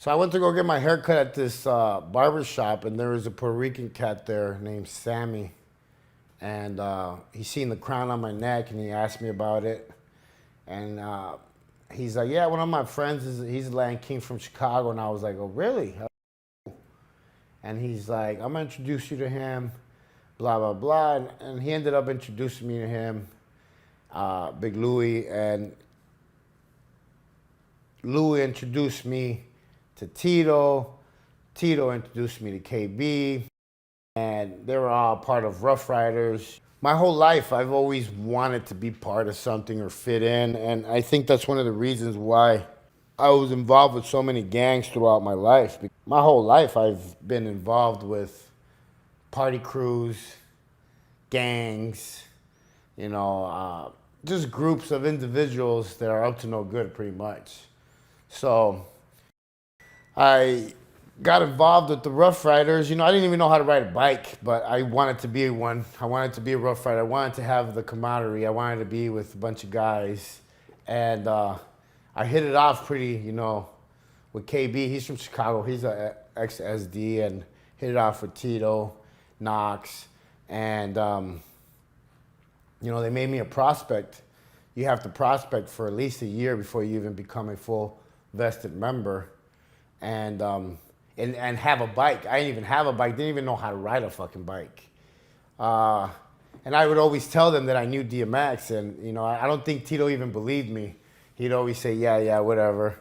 So I went to go get my hair cut at this barber shop, and there was a Puerto Rican cat there named Sammy. And he seen the crown on my neck, and he asked me about it. And he's like, yeah, one of my friends, he's a Land King from Chicago. And I was like, oh, really? And he's like, I'm going to introduce you to him, blah, blah, blah. And he ended up introducing me to him, Big Louie. And Louie introduced me to Tito. Tito introduced me to KB. And they were all part of Rough Riders. My whole life, I've always wanted to be part of something or fit in. And I think that's one of the reasons why I was involved with so many gangs throughout my life. My whole life, I've been involved with party crews, gangs, just groups of individuals that are up to no good, pretty much. So I got involved with the Rough Riders. I didn't even know how to ride a bike, but I wanted to be one. I wanted to be a Rough Rider. I wanted to have the camaraderie. I wanted to be with a bunch of guys. And I hit it off pretty, with KB. He's from Chicago. He's an ex-SD, and hit it off with Tito, Knox. And, they made me a prospect. You have to prospect for at least a year before you even become a full vested member. And have a bike. I didn't even have a bike. Didn't even know how to ride a fucking bike. And I would always tell them that I knew DMX, and I don't think Tito even believed me. He'd always say, yeah, whatever.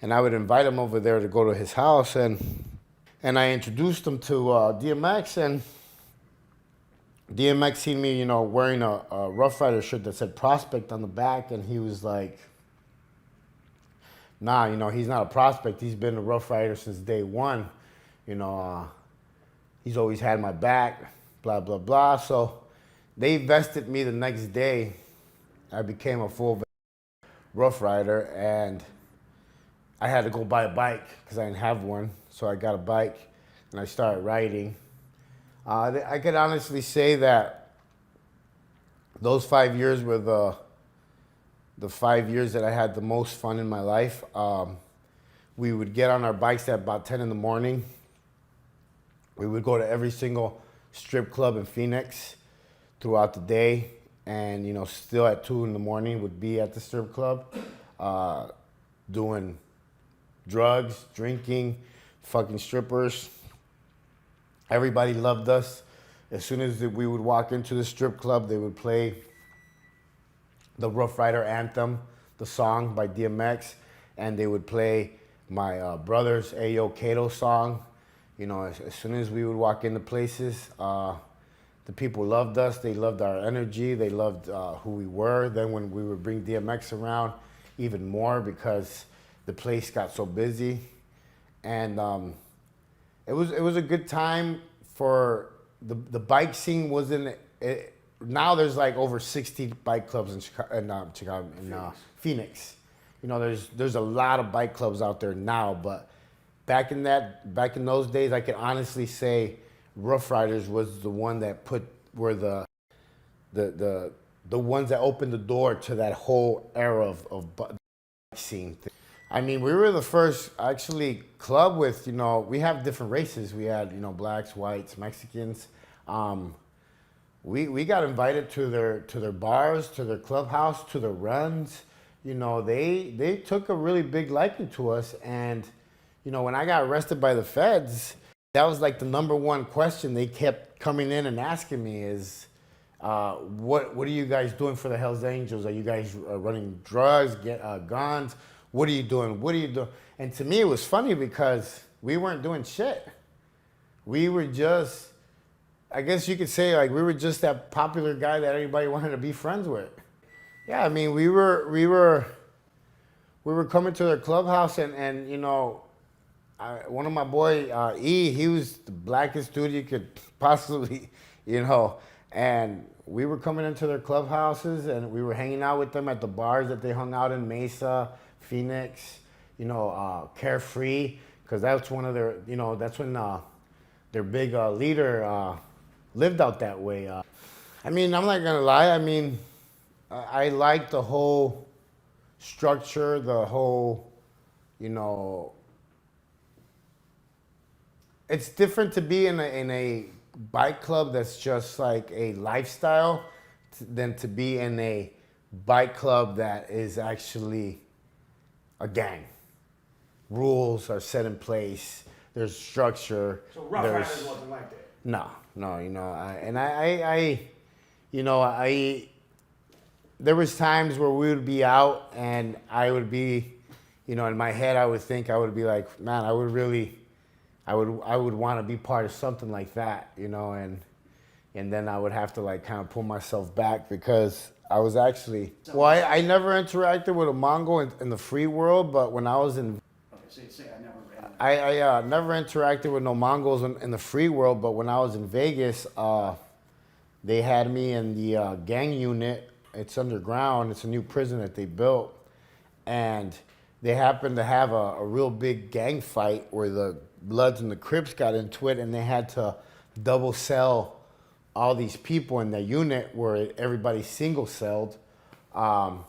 And I would invite him over there to go to his house, and I introduced him to DMX, and DMX seen me, wearing a Rough Rider shirt that said Prospect on the back, and he was like, nah, he's not a prospect. He's been a Rough Rider since day one. He's always had my back, blah, blah, blah. So they vested me the next day. I became a full Rough Rider, and I had to go buy a bike because I didn't have one. So I got a bike, and I started riding. I could honestly say that those 5 years were the 5 years that I had the most fun in my life. We would get on our bikes at about 10 in the morning. We would go to every single strip club in Phoenix throughout the day. And, still at 2 in the morning would be at the strip club, doing drugs, drinking, fucking strippers. Everybody loved us. As soon as we would walk into the strip club, they would play the Rough Rider anthem, the song by DMX, and they would play my brother's Ayo Kato song. As soon as we would walk into places, the people loved us. They loved our energy. They loved who we were. Then when we would bring DMX around, even more, because the place got so busy. And it was a good time for the bike scene. Wasn't it? Now there's like over 60 bike clubs in Phoenix. There's a lot of bike clubs out there now, but back in those days, I can honestly say Rough Riders was the one that were the ones that opened the door to that whole era of bike scene. I mean, we were the first actually club with, we have different races. We had, blacks, whites, Mexicans. We got invited to their bars, to their clubhouse, to their runs. They took a really big liking to us. And, when I got arrested by the feds, that was like the number one question they kept coming in and asking me is, what are you guys doing for the Hells Angels? Are you guys running drugs, guns? What are you doing? What are you doing? And to me, it was funny because we weren't doing shit. We were just, I guess you could say, like, we were just that popular guy that everybody wanted to be friends with. Yeah, I mean, we were coming to their clubhouse, and one of my boy, E, he was the blackest dude you could possibly, and we were coming into their clubhouses, and we were hanging out with them at the bars that they hung out in, Mesa, Phoenix, Carefree, because that's one of their, that's when their big leader lived out that way. I mean, I'm not gonna lie. I mean, I like the whole structure, the whole, it's different to be in a bike club that's just like a lifestyle than to be in a bike club that is actually a gang. Rules are set in place. There's structure. So Rough Riders wasn't like that. No, there was times where we would be out and I would be, in my head I would think, I would be like, man, I would want to be part of something like that, and then I would have to like kind of pull myself back because I was actually, I never interacted with a Mongol in the free world, but when I was in, I never interacted with no Mongols in the free world, but when I was in Vegas, they had me in the gang unit. It's underground. It's a new prison that they built. And they happened to have a real big gang fight where the Bloods and the Crips got into it, and they had to double cell all these people in the unit where everybody's single celled. And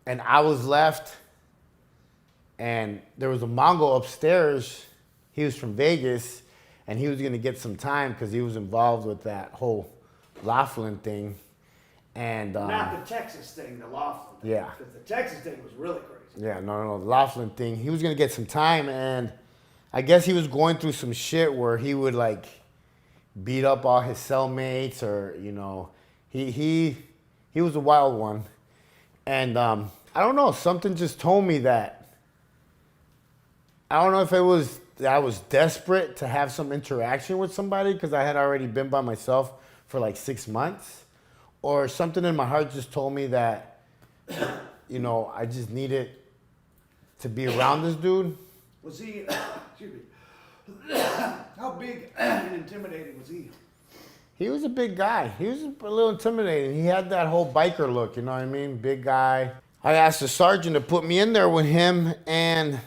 I was left, and there was a Mongol upstairs. He was from Vegas, and he was going to get some time because he was involved with that whole Laughlin thing. And not the Texas thing, the Laughlin thing. Yeah. Because the Texas thing was really crazy. Yeah, no, the Laughlin thing. He was going to get some time, and I guess he was going through some shit where he would, like, beat up all his cellmates or, he was a wild one. And I don't know, something just told me that, I don't know if it was that I was desperate to have some interaction with somebody because I had already been by myself for like 6 months, or something in my heart just told me that, I just needed to be around this dude. Was he, excuse me, how big and intimidating was he? He was a big guy. He was a little intimidating. He had that whole biker look, you know what I mean? Big guy. I asked the sergeant to put me in there with him, and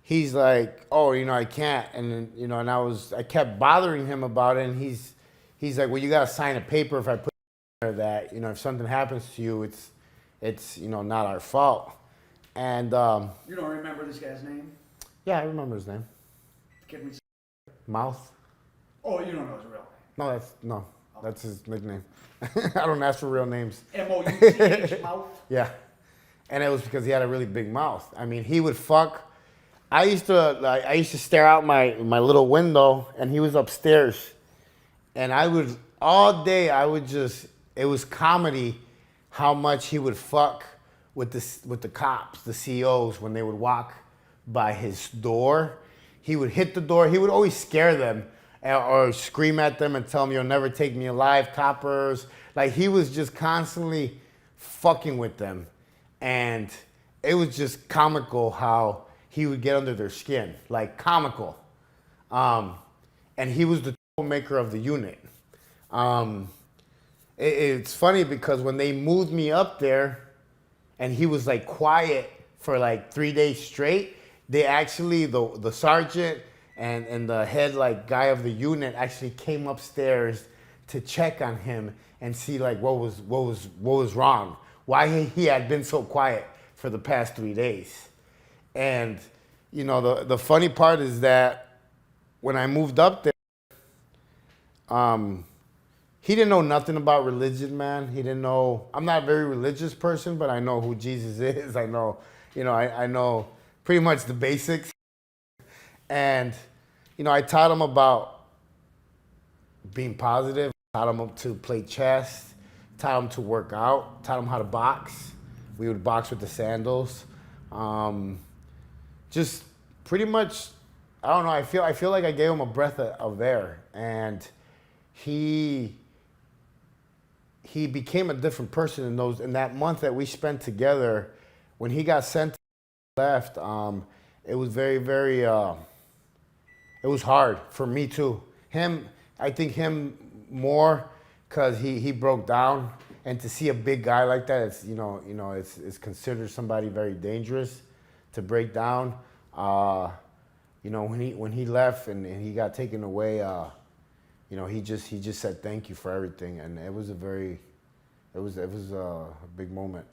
he's like, oh, I can't. And then, and I kept bothering him about it, and he's like, well, you got to sign a paper if I put in there that, if something happens to you, it's not our fault. And you don't remember this guy's name? Yeah, I remember his name. Can we say Mouth. Oh, you don't know his real name? That's his nickname. I don't ask for real names. M-O-U-T-H, Mouth? Yeah. And it was because he had a really big mouth. I mean, he would fuck. I used to stare out my little window, and he was upstairs. And all day, it was comedy how much he would fuck with the cops, the COs, when they would walk by his door. He would hit the door. He would always scare them or scream at them and tell them, you'll never take me alive, coppers. Like, he was just constantly fucking with them. And it was just comical how he would get under their skin. Like, comical. And he was the troublemaker of the unit. It's funny because when they moved me up there and he was like quiet for like 3 days straight, they actually, the sergeant and the head like guy of the unit actually came upstairs to check on him and see like what was wrong, why he had been so quiet for the past 3 days. And the funny part is that when I moved up there, he didn't know nothing about religion, man. He didn't know. I'm not a very religious person, but I know who Jesus is. I know, I know pretty much the basics. And, I taught him about being positive, taught him to play chess, taught him to work out, taught him how to box. We would box with the sandals. Just pretty much, I don't know, I feel like I gave him a breath of air. And he became a different person in that month that we spent together. When he got sent left, it was very, very, it was hard for me too. I think him more because he broke down, and to see a big guy like that, it's considered somebody very dangerous to break down. When he left and he got taken away, he just said thank you for everything, and it was a big moment.